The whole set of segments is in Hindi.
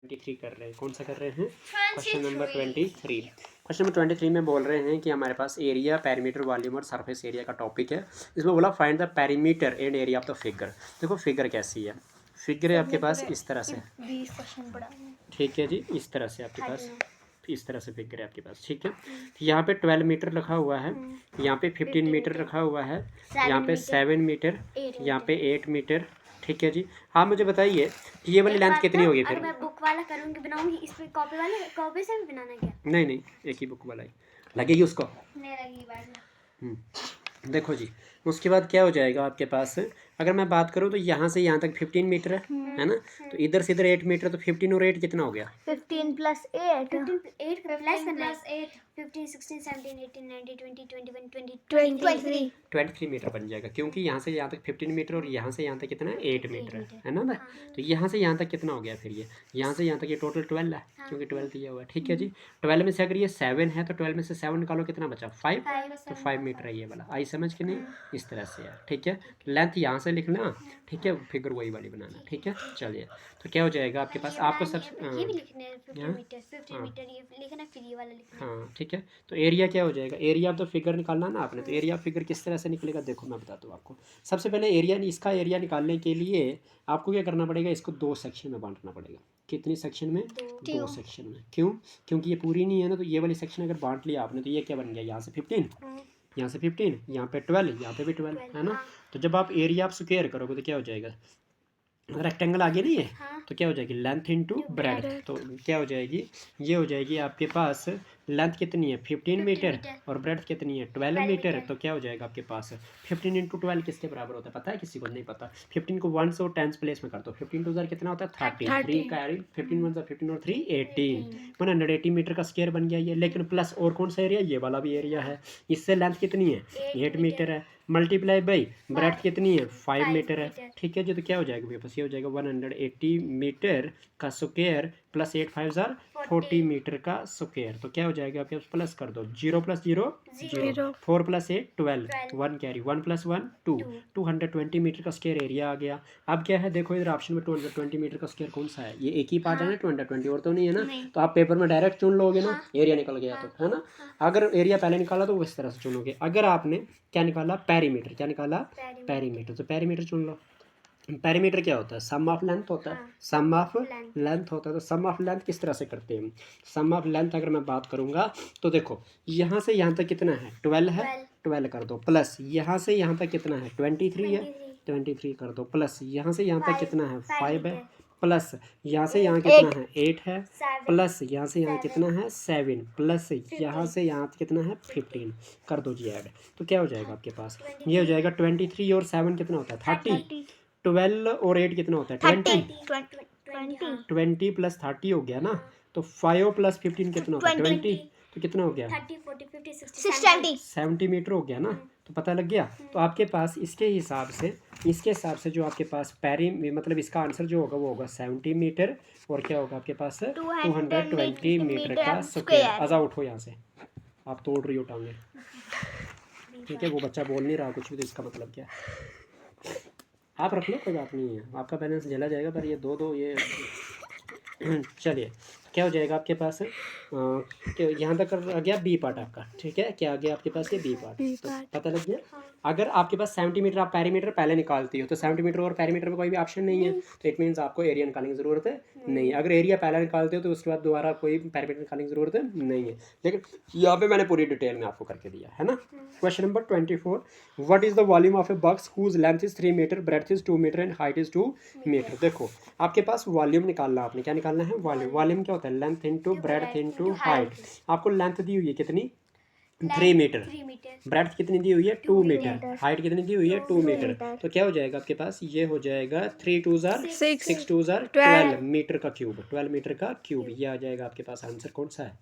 23 कर रहे हैं। कौन सा कर रहे हैं? Question number 23। क्वेश्चन नंबर 23 में बोल रहे हैं कि हमारे पास एरिया, पेरीमीटर, वॉल्यूम और सरफेस एरिया का टॉपिक है। इसमें बोला find the perimeter and area of the figure. देखो फिगर कैसी है, फिगर है आपके पास इस तरह से, 20 क्वेश्चन पढ़ा है। ठीक है जी, इस तरह से आपके पास इस तरह से फिगर है आपके पास, ठीक है। यहाँ पे 12 मीटर रखा हुआ है, यहाँ पे 15 मीटर रखा हुआ है, यहाँ पे 7 मीटर, यहाँ पे 8 मीटर, ठीक है जी। हाँ मुझे बताइए ये वाली लेंथ कितनी होगी फिर? अगर मैं बुक वाला करूँगी बनाऊंगी, इस पे कॉपी से भी बनाना क्या? नहीं एक ही बुक वाला ही लगेगी उसको। नहीं लगेगी बाद। देखो जी, उसके बाद क्या हो जाएगा आपके पास, अगर मैं बात करूँ तो यहाँ से यहाँ तक 15 मीटर है ना, तो इधर से इधर 8 मीटर, तो 15 और 8 कितना हो गया? 15 प्लस 8 8 प्लस 8 15 16 17 18 19 20 21 22 23 मीटर बन जाएगा, क्योंकि यहाँ से यहाँ तक 15 मीटर और यहाँ से यहाँ तक कितना है? 8 मीटर है ना। तो यहाँ से यहाँ तक कितना हो गया फिर? ये यहाँ से यहाँ तक ये टोटल 12 है, क्योंकि 12 दिया हुआ है, ठीक है जी। 12 में से अगर ये 7 है तो 12 में से 7 निकालो, कितना बचा? 5। तो 5 मीटर है ये वाला। आई समझ के नहीं? इस तरह से है, ठीक है। लेंथ यहाँ से लिखना, ठीक है, फिगर वही वाली बनाना, ठीक है। चलिए तो क्या हो जाएगा आपके पास, आपको सब ये भी लिखना है 15 मीटर 15 मीटर ये लिखना, फिर ये वाला लिखना। हाँ ठीक है। तो एरिया क्या हो जाएगा? एरिया ऑफ द फिगर निकालना ना आपने, तो एरिया ऑफ फिगर किस तरह से निकलेगा देखो मैं बताता हूँ आपको। सबसे पहले एरिया, इसका एरिया निकालने के लिए आपको क्या करना पड़ेगा, इसको 2 सेक्शन में बांटना पड़ेगा। कितनी सेक्शन में? 2 सेक्शन में। क्यों? क्योंकि ये पूरी नहीं है ना, तो ये वाली सेक्शन अगर बांट लिया आपने तो ये क्या बन गया, यहाँ से 15, यहाँ से 15, यहाँ पे 12, यहाँ पे भी 12 है ना। तो जब आप एरिया आप स्क्वायर करोगे तो क्या हो जाएगा, रेक्टेंगल आगे नहीं है, तो क्या हो जाएगी, लेंथ इनटू ब्रेड्थ। तो क्या हो जाएगी, ये हो जाएगी आपके पास लेंथ कितनी है 15 मीटर और ब्रेड्थ कितनी है 12 मीटर। तो क्या हो जाएगा आपके पास 15 इंटू 12 किसके बराबर होता है पता है किसी को? नहीं पता। 15 को 1 से और 10 प्लेस में कर दो, 15 टू 0 कितना होता है 30, 3 कैरी 15 1 15 और 3 18, 180 मीटर का स्क्वायर बन गया ये। लेकिन प्लस और कौन सा एरिया, ये वाला भी एरिया है। इससे लेंथ कितनी है 8 मीटर है, मल्टीप्लाई बाई ब्रेड्थ कितनी है 5 मीटर है, ठीक है जी। तो क्या हो जाएगा मेरे पास, ये हो जाएगा 180 मीटर का स्क्वायर प्लस 8 5 जार 40 मीटर का स्क्वायर। तो क्या हो जाएगा आपके पास, प्लस कर दो, 0 plus 0 0, 4 plus 8 12, 1 carry 1 plus 1 2, 220 metre का स्क्वायर एरिया आ गया। अब क्या है देखो इधर ऑप्शन में 220 मीटर का स्क्वायर कौन सा है, ये एक ही पार्ट है ना 220 और तो नहीं है ना। तो आप पेपर में डायरेक्ट चुन लोगे ना, एरिया निकल गया तो, है ना। अगर एरिया पहले निकाला तो इस तरह से चुनोगे। अगर आपने क्या निकाला, पेरीमीटर, क्या निकाला पेरीमीटर, तो पेरीमीटर चुन लो। पेरीमीटर क्या होता है, सम ऑफ लेंथ होता है, सम ऑफ लेंथ होता है। तो सम ऑफ लेंथ किस तरह से करते हैं, सम ऑफ लेंथ अगर मैं बात करूंगा तो देखो यहाँ से यहाँ तक कितना है 12 है, 12 कर दो, प्लस यहाँ से यहाँ तक कितना है 23 है, 23 कर दो, प्लस यहाँ से यहाँ तक कितना है 5 है, प्लस यहाँ से यहाँ कितना है 8 है, प्लस यहाँ से यहाँ कितना है 7, प्लस यहाँ से यहाँ कितना है 15, कर दो जी ऐड। तो क्या हो जाएगा आपके पास, ये हो जाएगा 23 और 7 कितना होता है 30, 12 और 8 कितना होता है 20, 20 प्लस 30 हो गया ना। तो 5 प्लस 15 कितना होता है 20, तो कितना हो गया 30 40 50 60 70 मीटर हो गया ना। तो पता लग गया। तो आपके पास इसके हिसाब से जो आपके पास मतलब इसका आंसर जो होगा वो होगा 70 मीटर और क्या होगा आपके पास 220 मीटर का स्क्वायर। आजा उठो यहाँ से, आप तोड़ रही हो टांगे, ठीक है। वो बच्चा बोल नहीं रहा कुछ भी, तो इसका मतलब क्या है, आप रख लो कोई बात नहीं है, आपका बैलेंस झेला जाएगा। पर ये दो ये चलिए क्या हो जाएगा आपके पास, यहाँ तक आ गया बी पार्ट आपका, ठीक है। क्या आ गया आपके पास ये बी पार्ट, तो पता लग गया। अगर आपके पास 70 मीटर आप पेरीमीटर पहले निकालती हो तो 70 मीटर और पेरीमीटर में कोई भी ऑप्शन नहीं है, तो इट मीन्स आपको एरिया निकालने की ज़रूरत है नहीं। अगर एरिया पहले निकालते हो तो उसके बाद दोबारा कोई पेरीमीटर निकालने की ज़रूरत नहीं है। लेकिन यहाँ पे मैंने पूरी डिटेल में आपको करके दिया है ना। Question number 24, what is the volume of a box whose length is 3 metre, breadth is 2 metre and height is 2 metre. देखो आपके पास वॉल्यूम निकालना, आपने क्या निकालना है वॉल्यूम। वॉल्यूम क्या होता है, length into breadth into height. आपको लेंथ दी हुई है कितनी 3 मीटर, ब्रेड्थ कितनी दी हुई है 2 मीटर, हाइट कितनी दी हुई है 2 मीटर। तो क्या हो जाएगा आपके पास, ये हो जाएगा 3 2 जार 6 2 जार 12 मीटर का क्यूब, 12 मीटर का क्यूब। ये आ जाएगा आपके पास आंसर कौन सा है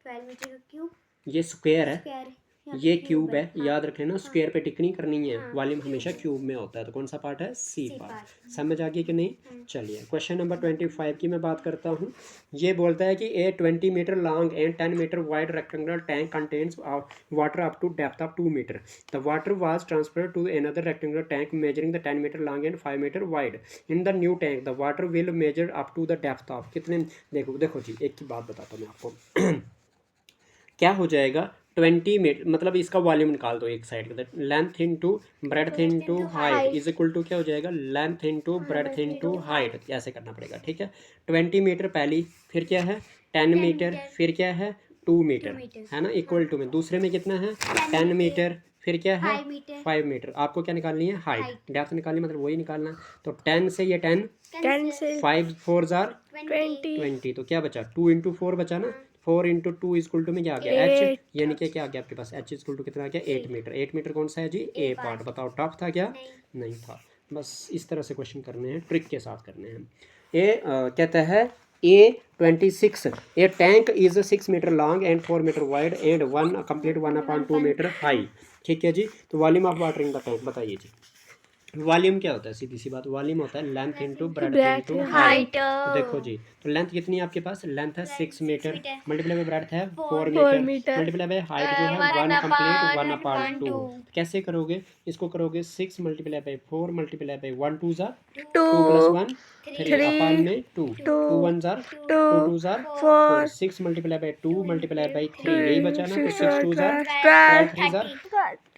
12 मीटर का क्यूब, ये स्क्वायर है ये क्यूब है, याद रखें ना, स्क्वायर पे टिक नहीं करनी है, वॉल्यूम हमेशा क्यूब में होता है। तो कौन सा पार्ट है? C part. समझ आ गई कि नहीं? चलिए क्वेश्चन नंबर 25 की मैं बात करता हूँ। ये बोलता है कि a 20 metre long and 10 metre wide rectangular tank contains water up to depth of 2 metre. The water was transferred to another rectangular tank measuring the 10 metre long and 5 metre wide. In the new tank the water will measure up to the depth of कितने? देखो देखो जी, एक की बात बताता हूँ मैं आपको। क्या हो जाएगा? 20 मीटर मतलब इसका वॉल्यूम निकाल दो एक साइड का, length into breadth into height is equal to क्या हो जाएगा? Length into breadth into height. ऐसे करना पड़ेगा, ठीक है। 20 मीटर पहली, फिर क्या है 10 मीटर, फिर क्या है 2 मीटर, है ना, इक्वल टू में दूसरे में कितना है 10 मीटर, फिर क्या है 5 मीटर। आपको क्या निकालनी है? हाइट। डेप्थ निकालनी मतलब वही निकालना। तो 10 से ये 10 5 4 जार 20, तो क्या बचा? 2 इंटू 4 बचा ना। 4 इंटू 2 इजक्वल टू में क्या आ गया? एच, यानी कि क्या आ गया आपके पास? एच इजक्वल टू कितना आ गया? 8 मीटर। 8 मीटर कौन सा है जी? ए पार्ट। बताओ टफ था क्या? नहीं था। बस इस तरह से क्वेश्चन करने हैं, ट्रिक के साथ करने हैं। ये कहता है A26 a tank is 6 metre long and 4 metre wide and 1 complete 1/2 metre high. ठीक है जी। तो volume of water in the tank बताइए जी। वॉल्यूम क्या होता है? सीधी सी बात, वॉल्यूम होता है length into breadth into height. तो देखो जी, तो लेंथ कितनी है आपके पास? लेंथ है 6 मीटर, मल्टीप्लाई बाय ब्रेड्थ है 4 मीटर, मल्टीप्लाई बाय हाइट जो है 1 कंप्लीट 1/2। कैसे करोगे इसको? करोगे 6 multiply by 4 multiply by 1 2 jar 2 + 1 3 अपान में 2 2 1 jar 2 2 jar 4 6 multiply by 2 multiply by 3 यही बचा ना। तो 6 2 जार 12 3 जार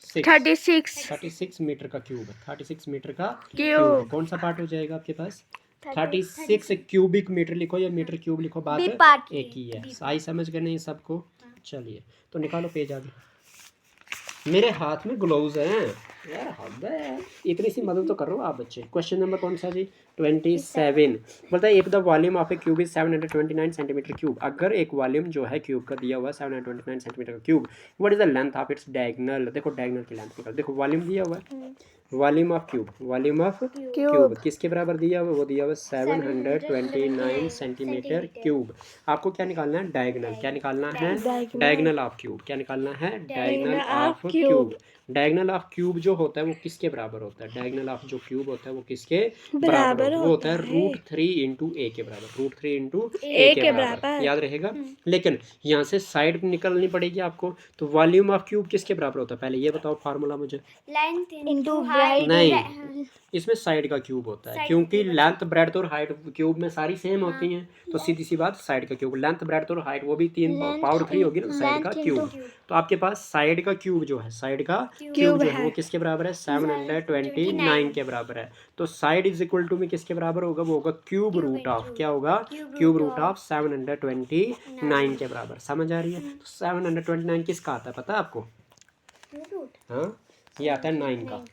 36 मीटर का क्यूब है। 36 मीटर का क्यूब कौन सा पार्ट हो जाएगा आपके पास? 36 क्यूबिक मीटर लिखो या मीटर क्यूब लिखो, बात एक ही है। आई समझ गए नहीं सबको? चलिए तो निकालो पेज आगे। मेरे हाथ में ग्लोव्स हैं यार, हद है यार, इतनी सी मदद तो करो आप बच्चे। क्वेश्चन नंबर कौन सा जी? 27 बोलता है if the volume of a cube is 729 centimetre cube. अगर एक वॉल्यूम जो है क्यूब का दिया हुआ है 729 सेंटीमीटर का cube, what is the length of its diagonal. देखो डायगोनल की लेंथ निकालो। देखो वॉल्यूम दिया हुआ है, volume of cube, volume of cube किसके बराबर दिया हुआ? वो दिया हुआ 729 सेंटीमीटर क्यूब। आपको क्या निकालना है? डायगोनल। क्या निकालना है? Diagonal of cube. क्या निकालना है? Diagonal of cube. Diagonal of cube जो होता है वो किसके बराबर होता है? डायगोनल ऑफ जो क्यूब होता है वो किसके बराबर? वो होता है √3 इंटू ए के बराबर। √3 इंटू ए के बराबर, याद रहेगा। लेकिन यहाँ से साइड निकलनी पड़ेगी आपको। तो वॉल्यूम ऑफ क्यूब किसके बराबर होता है? पहले ये बताओ फार्मूला मुझे। Length into height. नहीं, इसमें साइड का क्यूब होता है, क्योंकि लेंथ ब्रेड्थ और हाइट क्यूब में सारी सेम होती हैं। तो सीधी सी बात, साइड का क्यूब, लेंथ ब्रेड्थ और हाइट वो भी 3 पावर 3 होगी ना, साइड का क्यूब। तो आपके पास साइड का क्यूब जो है, साइड का क्यूब जो है वो किसके बराबर है? 729 के बराबर है। तो साइड इज इक्वल टू में किसके बराबर होगा? वो होगा क्यूब रूट ऑफ, क्या होगा? क्यूब रूट ऑफ 729 के बराबर। समझ आ रही है? तो 729 किसका आता है पता है आपको? हाँ, ये आता है 9 का।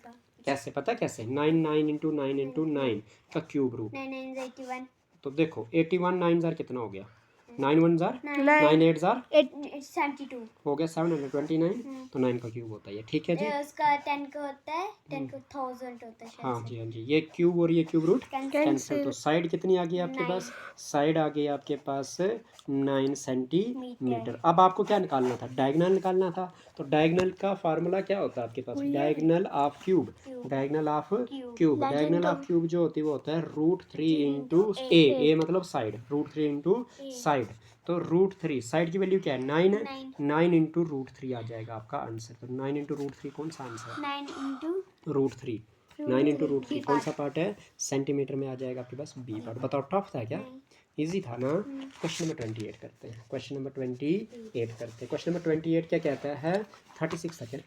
कैसे पता? कैसे? 9 इंटू 9 इंटू 9 का क्यूब रूट। 9 9 81। तो देखो 81 9 जार कितना हो गया? 9 1 जार 9 8 जार 72 हो गया 729। तो 9 का क्यूब होता है ये, ठीक है जी। उसका 10 का होता है, 10 का 1000 होता है। हाँ जी, हाँ जी, ये क्यूब और ये क्यूब रूट कैंसिल। तो साइड कितनी आ गई आपके पास? साइड आ गई आपके पास 9 सेंटीमीटर। अब आपको क्या निकालना था? डायगोनल निकालना था। तो डायगोनल का फार्मूला क्या होता है आपके पास? Diagonal of cube, diagonal of cube, diagonal of cube जो होती है वो होता है √3 इंटू ए मतलब साइड, √3 इंटू साइड। तो √3 साइड की वैल्यू क्या है? 9 है। 9 इंटू √3 आ जाएगा आपका आंसर। तो 9 इंटू √3 कौन सा आंसर है? 9 इंटू √3। 9 इंटू √3 कौन सा पार्ट है? सेंटीमीटर में आ जाएगा आपके पास बी पार्ट। बताओ टफ था क्या? इजी था ना? क्वेश्चन नंबर 28 करते हैं। क्वेश्चन नंबर 28 करते हैं। क्वेश्चन नंबर 28 क्या कहता है? 36 था क्या?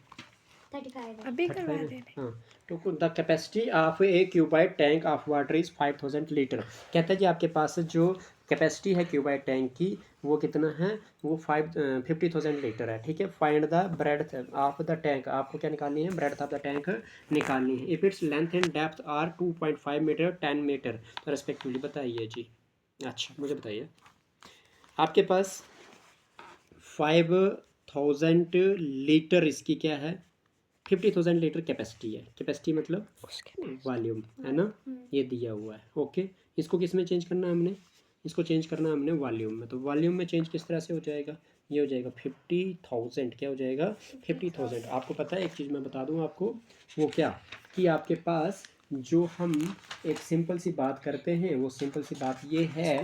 35 अभी करवा है। देना। हाँ, तो the capacity of A cuboid tank of water is 5000 litre. कहता है कि आपके पास जो कैपेसिटी है क्यूबाइड टैंक की वो कितना है? वो 50,000 लीटर है, ठीक है। Find the breadth of the tank. आपको क्या निकालनी है? ब्रेड्थ ऑफ द टैंक निकालनी है। If its length and depth are 2.5 metre 10 metre तो रेस्पेक्टिवली बताइए जी। अच्छा मुझे बताइए, आपके पास 5000 लीटर इसकी क्या है? 50,000 लीटर कैपेसिटी है। कैपेसिटी मतलब वॉल्यूम है ना, ये दिया हुआ है। ओके, इसको किस में चेंज करना है हमने? इसको चेंज करना है हमने वॉल्यूम में। तो वॉल्यूम में चेंज किस तरह से हो जाएगा? ये हो जाएगा 50,000। क्या हो जाएगा 50,000। आपको पता है एक चीज़ मैं बता दूं आपको, वो क्या, कि आपके पास जो हम एक सिंपल सी बात करते हैं, वो सिंपल सी बात ये है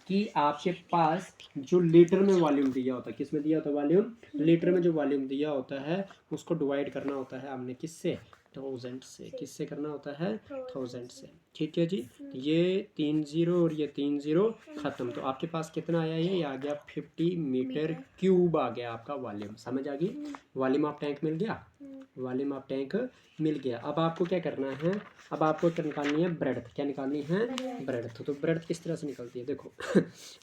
कि आपके पास जो लीटर में वॉल्यूम दिया होता है, किस में दिया होता है वॉल्यूम, लीटर में जो वॉल्यूम दिया होता है उसको डिवाइड करना होता है हमने किससे, 1000 से। किससे करना होता है, 1000 से। ठीक है जी। ये 3 0 और ये 3 0 ख़त्म। तो आपके पास कितना आया, ये आ गया 50 मीटर क्यूब आ गया आपका वॉल्यूम। समझ आ गई, वॉल्यूम ऑफ टैंक मिल गया, वॉल्यूम ऑफ टैंक मिल गया। अब आपको क्या करना है, अब आपको निकालनी है ब्रेड्थ। क्या निकालनी है, ब्रेड्थ। तो ब्रेड्थ किस तरह से निकलती है, देखो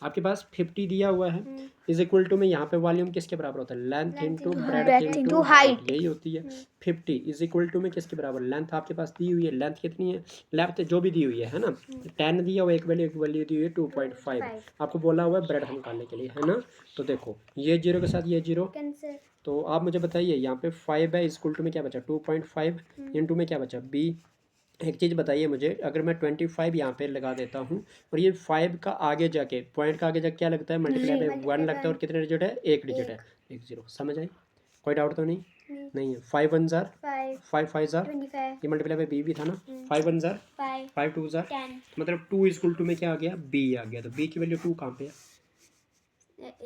आपके पास 50 दिया हुआ है, इज इक्वल टू में यहाँ पे वॉल्यूम किसके बराबर होता है, length into breadth into height, यही होती है। 50 इज इक्वल टू में किसके बराबर, लेंथ आपके पास दी हुई है, लेंथ कितनी है, लेंथ जो भी दी हुई है ना, 10 दिया हुआ, एक वैल्यू दी हुई है 2.5, आपको बोला हुआ है ब्रेड्थ निकालने के लिए, है ना। तो देखो ये जीरो के साथ ये जीरो, तो आप मुझे बताइए यहाँ पे 5 है, इक्वल टू में क्या बचा 2.5, इनटू में क्या बचा बी। एक चीज़ बताइए मुझे, अगर मैं 25 यहाँ पे लगा देता हूँ और ये 5 का आगे जाके, पॉइंट का आगे जाके क्या लगता है, मल्टीप्लाई बाय 1 लगता है, और कितने डिजिट है, एक डिजिट है, 1 0। समझ आई, कोई डाउट तो नहीं, नहीं है। 5 1 जार 5 5 जार, ये मल्टीप्लाई बाय बी भी था ना, 5 1 जार 5 2 जार, मतलब 2 इक्वल टू में क्या आ गया, बी आ गया। तो बी की वैल्यू 2 कहाँ पे है,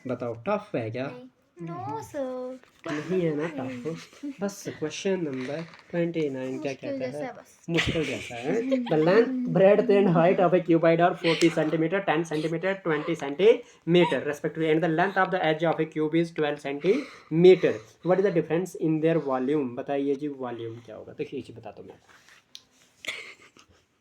बताओ, टफ है क्या, नो सर, नहीं है ना टफ। बस क्वेश्चन नंबर 29 क्या कहता है, मुश्किल जैसा है। The length breadth and height of a cuboid are 40 centimetre, 10 centimetre, 20 centimetre respectively, and the length of the edge of a cube is 12 centimetre. What is the difference in their volume, बताइए जी वॉल्यूम क्या होगा। देखिए ये बताता हूँ मैं,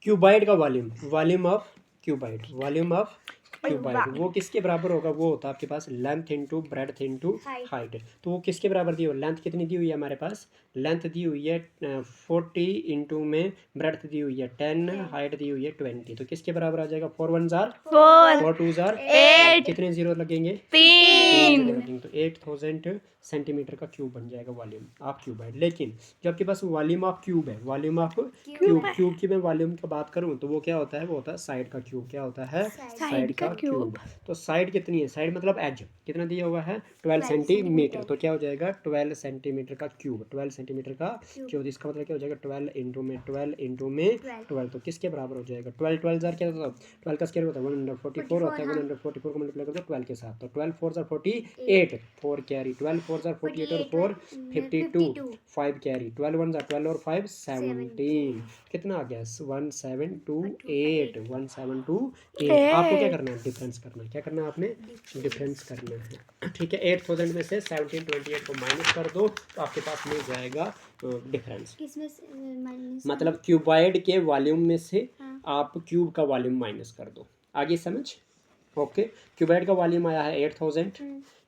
क्यूबॉइड का volume, volume of cuboid, volume of cuboid वो किसके बराबर होगा, वो होता है आपके पास length into breadth into height. तो वो किसके बराबर दी हुई, लेंथ कितनी दी हुई है हमारे पास, लेंथ दी हुई है 40, इनटू में ब्रेड्थ दी हुई है 10, हाइट दी हुई है 20। तो किसके बराबर आ जाएगा, 4 1 जार 4 2 जार 8, कितने जीरो लगेंगे, 3 लगेंगे। तो 8000 सेंटीमीटर का क्यूब बन जाएगा वॉल्यूम ऑफ क्यूबॉइड। लेकिन जो आपके पास वॉल्यूम ऑफ क्यूब है, वॉल्यूम ऑफ क्यूब, क्यूब की मैं वॉल्यूम की बात करूं तो वो क्या होता है, वो होता है साइड का क्यूब। क्या होता है, साइड का क्यूब। तो साइड कितनी है, साइड मतलब एज कितना दिया हुआ है, 12 सेंटीमीटर। तो क्या हो जाएगा 12 सेंटीमीटर का क्यूब, 12 सेंटीमीटर का क्यूब। इसका मतलब क्या हो जाएगा 12 इंटू में 12 इंटू में 12। तो किसके बराबर हो जाएगा, 12 12 जार क्या होता है, 12 का स्क्वायर होता है 144 होता है, 144 को मल्टीप्लाई करो 12 के साथ, तो 12 4 जार 48, 4 कैरी, 12 4 जार 48 और 4 52, 5 कैरी, 12 1 जार 12 और 5 17, कितना आ गया 1728, 1728। आपको क्या करना है, डिफरेंस करना है। क्या करना है आपने, डिफरेंस करना है। ठीक है, 8000 में से 1728 को माइनस कर दो तो आपके पास मिल जाएगा डिफरेंस। किसमें से माइनस, मतलब क्यूबॉइड के वॉल्यूम में से आप क्यूब का वॉल्यूम माइनस कर दो। आगे समझ, ओके। क्यूबॉइड का वॉल्यूम आया है 8000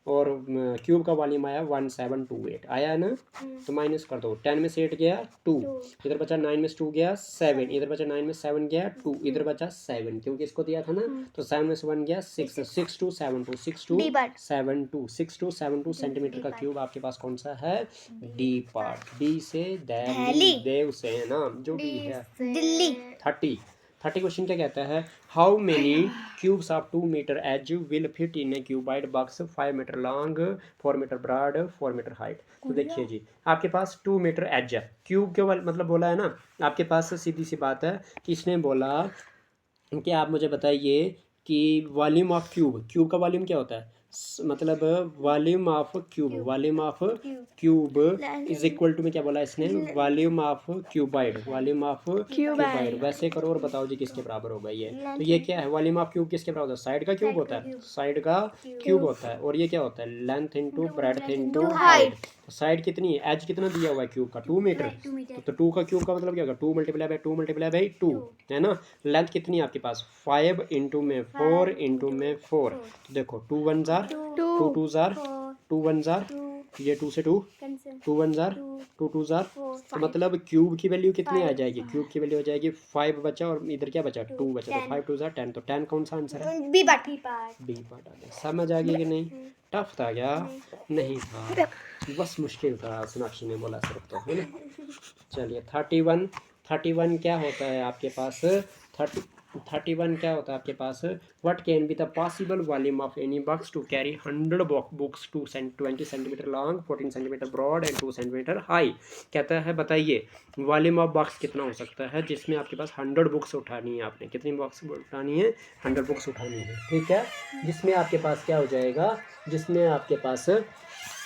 और क्यूब का वॉल्यूम आया 1728 आया है ना, तो माइनस कर दो। 10 में से 8 गया 2, इधर बचा 9 में से 2 गया 7, इधर बचा 9 में 7 गया 2, इधर बचा 7 क्योंकि इसको दिया था ना, तो 7 में से 1 गया 6, 6 2 7 2 6 2 7 2 6 2 7 2 सेंटीमीटर का क्यूब आपके पास कौन सा है, डी पार्ट। डी से दिल्ली, देव से है ना, जो भी है दिल्ली। 30 क्वेश्चन क्या कहता है, how many cubes of 2 metre edge will fit in a cuboid box 5 metre long 4 metre broad 4 metre height. तो देखिए जी, आपके पास 2 मीटर एज है, क्यूब के मतलब बोला है ना आपके पास, सीधी सी बात है कि इसने बोला कि आप मुझे बताइए कि वॉल्यूम ऑफ क्यूब, क्यूब का वॉल्यूम क्या होता है, मतलब volume of cube, volume of cube is equal to में क्या बोला इसने, volume of cuboid, volume of cuboid. वैसे करो और बताओ जी किसके बराबर होगा ये। तो ये क्या है, वॉल्यूम ऑफ क्यूब किसके बराबर होता है, साइड का क्यूब होता है, साइड का क्यूब होता है। और ये क्या होता है, length into breadth into height. तो साइड कितनी है, एज कितना दिया हुआ है क्यूब का, 2 मीटर। तो 2 का क्यूब का मतलब क्या होगा, 2 मल्टीप्लाई बाय 2 मल्टीप्लाई बाय 2 है ना। लेंथ कितनी है आपके पास, 5 इंटू में 4 इंटू में 4। तो देखो 2 1 जार 2 2 जार 2 1 जार, ये 2 से 2 2 1 जार 2 2 जार। तो मतलब क्यूब की वैल्यू कितनी आ जाएगी, क्यूब की वैल्यू आ जाएगी 5 बचा और इधर क्या बचा 2 बचा, तो 5 2 जार 10। तो 10 कौन सा आंसर है, बी पार्ट। बी पार्ट आ गया। समझ आ गई कि नहीं, टफ था क्या, नहीं था, बस मुश्किल था, सोनाक्षी ने बोला सिर्फ, तो है ना। चलिए 31 क्या होता है आपके पास, 30 31 क्या होता है आपके पास, what can be the possible volume of any box to carry 100 books 20 centimetre long, 14 centimetre broad and 2 centimetre high. कहता है बताइए वॉल्यूम ऑफ बॉक्स कितना हो सकता है जिसमें आपके पास 100 बुक्स उठानी है, आपने कितनी बुक्स उठानी है, 100 बुक्स उठानी है, ठीक है। जिसमें आपके पास क्या हो जाएगा, जिसमें आपके पास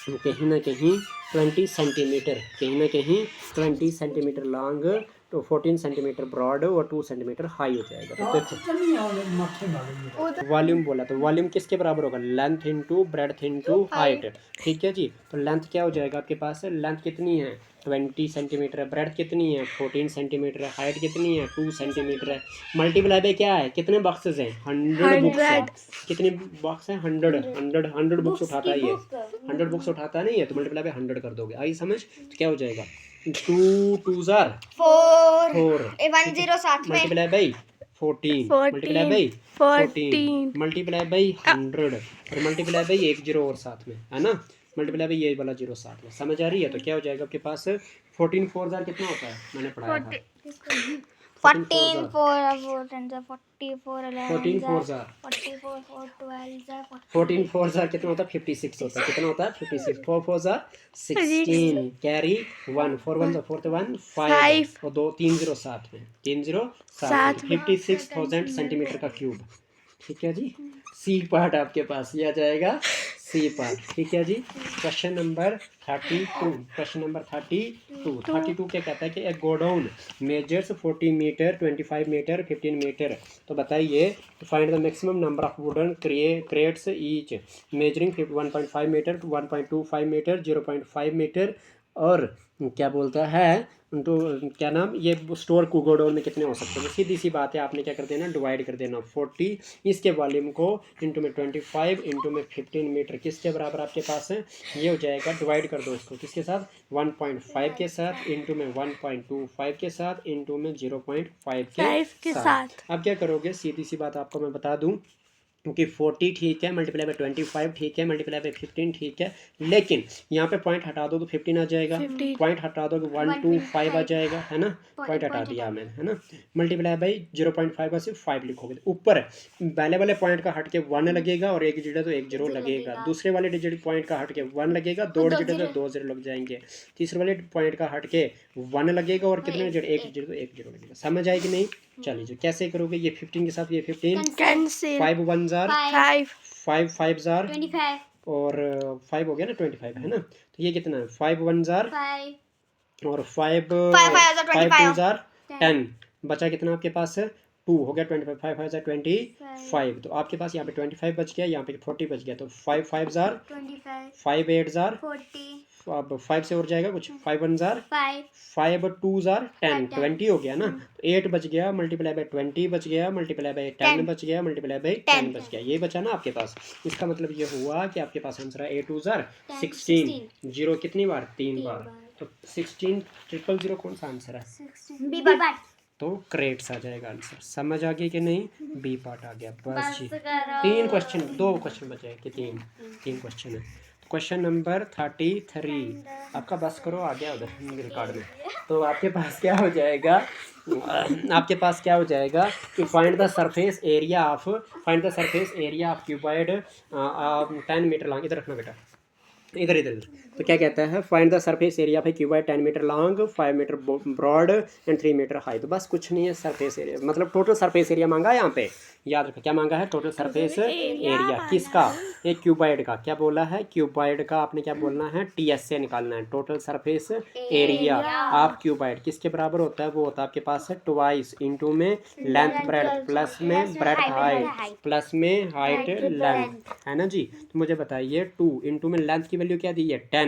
कहीं ना कहीं 20 सेंटीमीटर, कहीं ना कहीं 20 सेंटीमीटर लॉन्ग, तो 14 सेंटीमीटर ब्रॉड और 2 सेंटीमीटर हाई हो जाएगा। तो देखो वॉल्यूम बोला, तो वॉल्यूम किसके बराबर होगा, length into breadth into height, ठीक है जी। तो लेंथ क्या हो जाएगा आपके पास, लेंथ कितनी है 20 सेंटीमीटर है, ब्रेड्थ कितनी है 14 सेंटीमीटर है, हाइट कितनी है 2 सेंटीमीटर है, मल्टीप्लाई बाय क्या है, कितने बॉक्सेस हैं 100 बुक्स है, कितनी बॉक्स है 100 बुक्स उठाता है ये, 100 बुक्स उठाता नहीं है, तो मल्टीप्लाई बाय 100 कर दोगे, आई समझ। तो क्या हो जाएगा 2 2 जार 4 10 साथ में multiply by 14 multiply by 14 multiply by 100 और मल्टीप्लाई बाय 1 जीरो और साथ में, है ना, मल्टीप्लाई बाय ये वाला जीरो साथ में, समझ आ रही है। तो क्या हो जाएगा आपके पास 14 4 जार कितना होता है, मैंने पढ़ाया था 14 4 कितना होता है 56 होता है, कितना होता है 56, 4 4 जार 16 कैरी 1 4 1 4 1 5 और 2 3 जीरो साथ में 3 जीरो साथ में 56,000 सेंटीमीटर का क्यूब, ठीक है जी। सी पार्ट आपके पास ये आ जाएगा, सी पार्ट, ठीक है जी। क्वेश्चन नंबर 32, क्वेश्चन नंबर 32 क्या कहता है कि a godown measures 40 metre 25 metre 15 metre, तो बताइए find the maximum number of wooden crates each measuring 1.5 metre 1.25 metre 0.5 metre, और क्या बोलता है तो क्या नाम ये स्टोर गोडाउन में कितने हो सकते हैं। सीधी सी बात है, आपने क्या कर देना डिवाइड कर देना 40 इसके वॉल्यूम को इंटू में 25 इंटू में 15 मीटर किसके बराबर आपके पास है, ये हो जाएगा, डिवाइड कर दो इसको किसके साथ 1.5 के साथ इंटू में 1.25 के साथ इंटू में 0.5 के साथ। अब क्या करोगे, सीधी सी बात आपको मैं बता दूं क्योंकि 40 ठीक है, मल्टीप्लाई बाय 25 ठीक है, मल्टीप्लाई बाय 15 ठीक है, लेकिन यहाँ पे पॉइंट हटा दो तो 15 आ जाएगा, पॉइंट हटा दो 1 2 5 आ जाएगा, है ना, पॉइंट हटा दिया मैंने, है ना, मल्टीप्लाई बाय 0.5 का सिर्फ 5 लिखोगे, ऊपर पहले वाले पॉइंट का हट के 1 लगेगा और एक डिजिट है तो एक जीरो लगेगा, दूसरे वाले डिजिट पॉइंट का हट के 1 लगेगा, दो डिजिट है तो 2 जीरो लग जाएंगे, तीसरे वाले पॉइंट का हट के 1 लगेगा और कितने डिजिट एक डिजिट तो एक जीरो लगेगा, समझ आएगी नहीं। चलिए कैसे करोगे, ये 15 के साथ ये 15 कैंसिल 5 1 जार 5 5 जार 25 और 5 हो गया ना 25, है ना, तो ये कितना है 5 1 जार 5 और 5 2 जार 10, बचा कितना आपके पास 2 हो गया 25 5 5 जार 25, तो आपके पास यहाँ पे 25 बच गया, यहाँ पे 40 बच गया, तो 5 5 जार 25 5 8 जार 40 अब 5 से और जाएगा कुछ 5 1 जार 5 2 जार 10 20 हो गया ना, तो 8 बच गया मल्टीप्लाई बाय 20 बच गया मल्टीप्लाई बाय 10 बच गया मल्टीप्लाई बाय 10 बच गया, ये बचा ना आपके पास। इसका मतलब ये हुआ कि आपके पास आंसर है 8 2 जार 16, जीरो कितनी बार 3 बार, तो 16 000 कौन सा आंसर है, बी पार्ट, तो क्रेट्स आ जाएगा आंसर, समझ आ गई कि नहीं, बी पार्ट आ गया, बस जी। 3 क्वेश्चन 2 क्वेश्चन बचे कि 3 क्वेश्चन है। क्वेश्चन नंबर 33 आपका बस करो आ गया उधर रिकॉर्ड में, तो आपके पास क्या हो जाएगा, आपके पास क्या हो जाएगा कि find the surface area of cuboid 10 metre long, इधर रखना बेटा इधर इधर तो क्या कहता है find the surface area of cuboid 10 metre long 5 metre broad and 3 metre high, तो बस कुछ नहीं है सरफेस एरिया, मतलब टोटल सरफेस एरिया मांगा है यहाँ पे, याद रखो क्या मांगा है, टोटल सरफेस एरिया किसका, एक क्यूबॉइड का, क्या बोला है क्यूबॉइड का, आपने क्या बोलना है टीएस से निकालना है, total surface area of cuboid किसके बराबर होता है, वो होता है आपके पास है ट्वाइस इंटू में लेंथ ब्रेड्थ प्लस में ब्रेड्थ हाइट प्लस में हाइट लेंथ, है ना जी। तो मुझे बताइए 2 इंटू में लेंथ की वैल्यू क्या दी है 10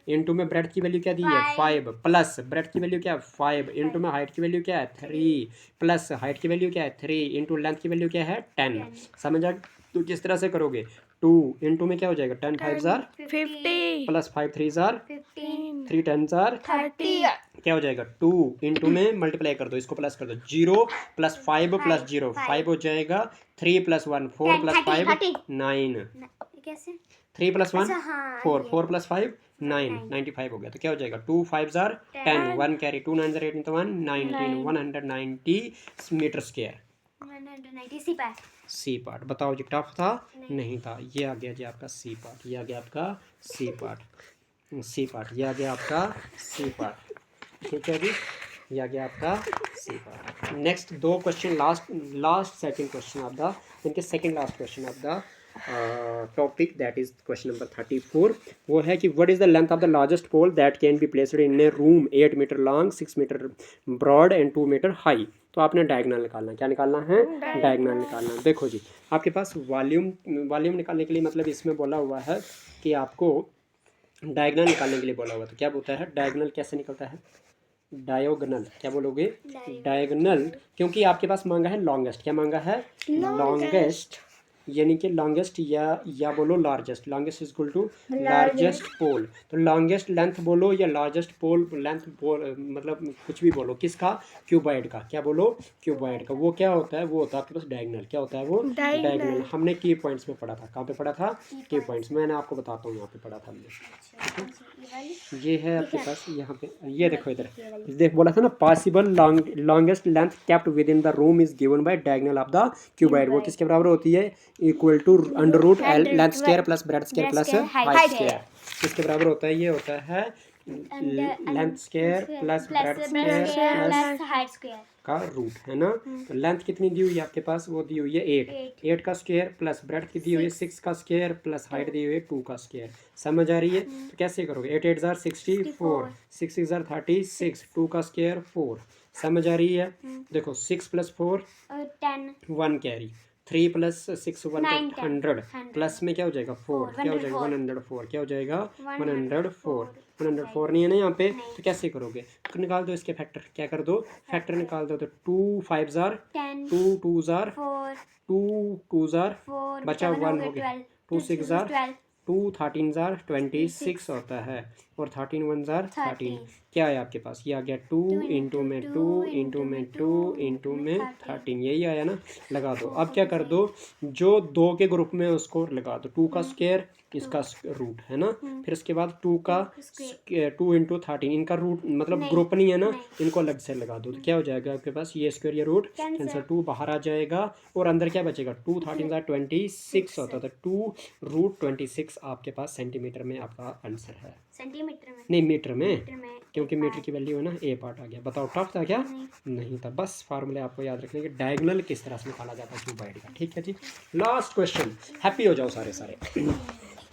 इंटू में ब्रेड्थ की वैल्यू क्या दी है 5 प्लस ब्रेड्थ की वैल्यू क्या है 5 इंटू में हाइट की वैल्यू क्या है 3 प्लस हाइट की वैल्यू क्या है 3 इंटू लेंथ की वैल्यू क्या है 10, समझ आ। तो किस तरह से करोगे 2 इंटू में क्या हो जाएगा 10 5 जार 50 प्लस 5 3 जार 15 3 10 जार 30 क्या हो जाएगा 2 इंटू में मल्टीप्लाई कर दो, इसको प्लस कर दो 0 प्लस 5 प्लस 0 5 हो जाएगा 3 प्लस 1 4 प्लस 5 9 कैसे 3 प्लस 1 हाँ 4 4 प्लस 5 9 95 हो गया, तो क्या हो जाएगा 2 5 जार 10 1 कैरी 2 9 जार 18 तो 1 19 190 metre square, 190 C part. C part. बताओ जी, टफ था? नहीं था। ये आ गया जी आपका सी पार्ट, ये आ गया आपका सी पार्ट, सी पार्ट, ये आ गया आपका सी पार्ट। ठीक है जी, ये आ गया आपका सी पार्ट। नेक्स्ट दो question, last second question of the, इनके second last question of the topic, that is question number 34। वो है कि what is the length of the largest pole that can be placed in a room 8 metre long, 6 metre broad and 2 metre high. तो आपने डायगोनल निकालना है। क्या निकालना है? डायगोनल निकालना है। देखो जी, आपके पास वॉल्यूम निकालने के लिए मतलब इसमें बोला हुआ है कि आपको डायगोनल निकालने के लिए बोला हुआ। तो क्या बोलता है डायगोनल कैसे निकलता है? डायोगनल। क्या बोलोगे? डायगोनल। क्योंकि आपके पास मांगा है लॉन्गेस्ट। क्या मांगा है? लॉन्गेस्ट, यानी कि लॉन्गेस्ट या बोलो largest. Longest is equal to largest pole. तो लॉन्गेस्ट लेंथ बोलो या लार्जेस्ट पोल लेंथ मतलब कुछ भी बोलो। किसका? क्यूबॉइड का। क्या बोलो? क्यूबॉइड का। वो क्या होता है? वो होता है आपके पास डायगोनल। क्या होता है वो? डायगोनल। हमने की पॉइंट्स में पढ़ा था। कहाँ पे पढ़ा था? की पॉइंट्स। मैंने आपको बताता हूँ यहाँ पे पढ़ा था हमने। ये है आपके पास यहाँ पे, ये देखो इधर, देख बोला था ना, possible longest length kept within the room is given by diagonal of the cuboid. वो किसके बराबर होती है? Equal to under root L length square plus breadth square plus height square. किसके बराबर होता है? ये होता है length square plus breadth square plus height square का रूट, है ना। तो लेंथ कितनी दी हुई है आपके पास? वो दी हुई है 8 का स्क्वायर प्लस ब्रेड की दी हुई है 6 का स्क्वायर प्लस हाइट दी हुई है 2 का स्क्वायर। समझ आ रही है? तो कैसे करोगे? 8 8 जार 64, 6 6 जार 36, 2 का स्क्वायर 4। समझ आ रही है? देखो 6 प्लस 4 10, 1 कैरी, 3 प्लस 6 1 100 प्लस में क्या हो जाएगा? 4। क्या हो जाएगा? 104। क्या हो जाएगा? 104। 104 नहीं है ना यहाँ पे, तो कैसे करोगे? तो निकाल दो इसके फैक्टर। क्या कर दो? फैक्टर निकाल दो। तो 2 5 जार 2 2 जार 2 2 जार बचा 1 हो गया, 2 6 जार 2 13 जार 26 होता है, और 13 1 जार 13। क्या है आपके पास? ये आ गया 2 इंटू में 2 इंटू में 2 इंटू में 13। यही आया ना। लगा दो। अब क्या कर दो? जो 2 के ग्रुप में उसको लगा दो। 2 का स्क्वायर, इसका रूट, है ना। फिर उसके बाद 2 का 2 इंटू 13, इनका रूट मतलब ग्रुप नहीं है ना, इनको अलग से लगा दो। तो क्या हो जाएगा आपके पास? ये स्क्वायर ये रूट कैंसिल, 2 बाहर आ जाएगा और अंदर क्या बचेगा? 2 13 जार 26 होता था। 2 रूट 26 आपके पास सेंटीमीटर में आपका आंसर है। सेंटीमीटर में नहीं, मीटर में, क्योंकि मीटर की वैल्यू है ना, ए पार्ट आ गया। बताओ टफ था क्या? नहीं था। बस फार्मूले आपको याद रखने के, डायगोनल किस तरह से निकाला जाता है क्यूबॉइड का। ठीक है जी। लास्ट क्वेश्चन, हैप्पी हो जाओ सारे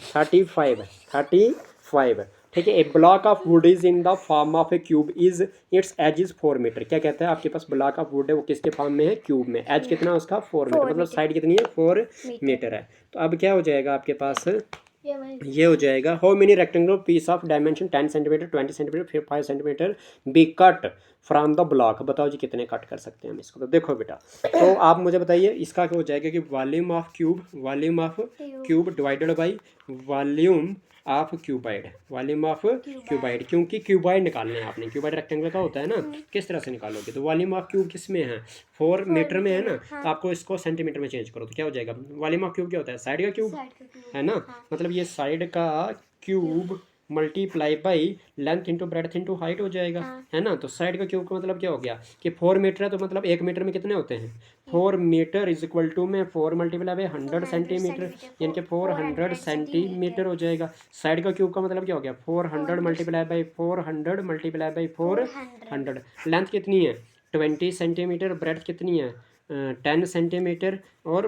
35। ठीक है। A block of wood is in the form of a cube is its edge is 4 metre. क्या कहता है? आपके पास ब्लॉक ऑफ वुड है, वो किसके फॉर्म में है? क्यूब में। एज कितना है उसका? 4 मीटर, मतलब साइड कितनी है? 4 मीटर है। तो अब क्या हो जाएगा आपके पास? ये हो जाएगा how many rectangular piece of dimension 10 centimetre 20 centimetre फिर 5 centimetre be cut from the block. बताओ जी कितने कट कर सकते हैं हम इसको? तो देखो बेटा, तो आप मुझे बताइए इसका क्या हो जाएगा कि volume of cube divided by volume of cuboid, volume of cuboid, क्योंकि क्यूबॉइड निकालना है आपने। क्यूबॉइड रेक्टेंगल का होता है ना। किस तरह से निकालोगे? तो वॉल्यूम ऑफ क्यूब किस में है? 4 मीटर में है ना। तो आपको इसको सेंटीमीटर में चेंज करो तो क्या हो जाएगा? वॉल्यूम ऑफ क्यूब क्या होता है? साइड का क्यूब, है ना। मतलब ये साइड का cube multiply by length into breadth into height हो जाएगा, है ना। तो साइड का क्यूब का मतलब क्या हो गया कि 4 मीटर है, तो मतलब 1 मीटर में कितने होते हैं? 4 मीटर इज इक्वल टू में 4 मल्टीप्लाई बाई 100 सेंटीमीटर, यानी कि 400 सेंटीमीटर हो जाएगा। साइड का क्यूब का मतलब क्या हो गया? 400 multiply by 400 multiply by 400। Length कितनी है? 20 सेंटीमीटर, ब्रेड्थ कितनी है? 10 सेंटीमीटर, और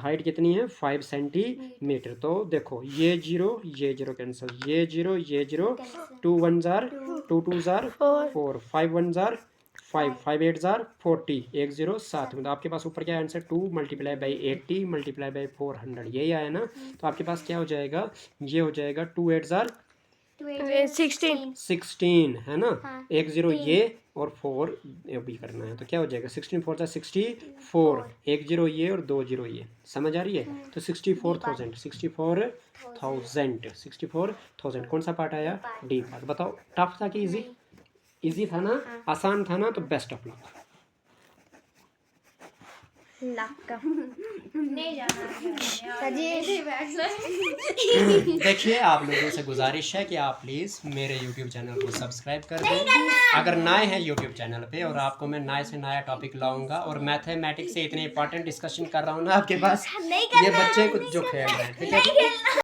हाइट कितनी है? 5 सेंटीमीटर। तो देखो ये जीरो कैंसिल, ये zero 2 1 jar 2 2 jar 4 5 1 jar 5 5 8 jar 40 1 0 7। मतलब आपके पास ऊपर क्या answer? 2 multiply by 80 multiply by 400, यही आया ना। तो आपके पास क्या हो जाएगा? ये हो जाएगा 2 8 जार 16, है ना। 1 0 ये और 4 भी करना है, तो क्या हो जाएगा? 16 4 64, 1 0 ये और 2 0 ये। समझ आ रही है? तो 64,000 कौन सा पार्ट आया? D part. बताओ टफ था कि इजी? इजी था ना, आसान था ना। तो बेस्ट ऑफ लक। लाख का नहीं जाना देखिए, आप लोगों से गुजारिश है कि आप प्लीज़ मेरे यूट्यूब चैनल को सब्सक्राइब कर दें अगर नए हैं यूट्यूब चैनल पे, और आपको मैं नए से नया टॉपिक लाऊंगा। और मैथमेटिक्स से इतने इंपॉर्टेंट डिस्कशन कर रहा हूँ ना आपके पास, ये बच्चे कुछ जो खेल रहे हैं, ठीक है।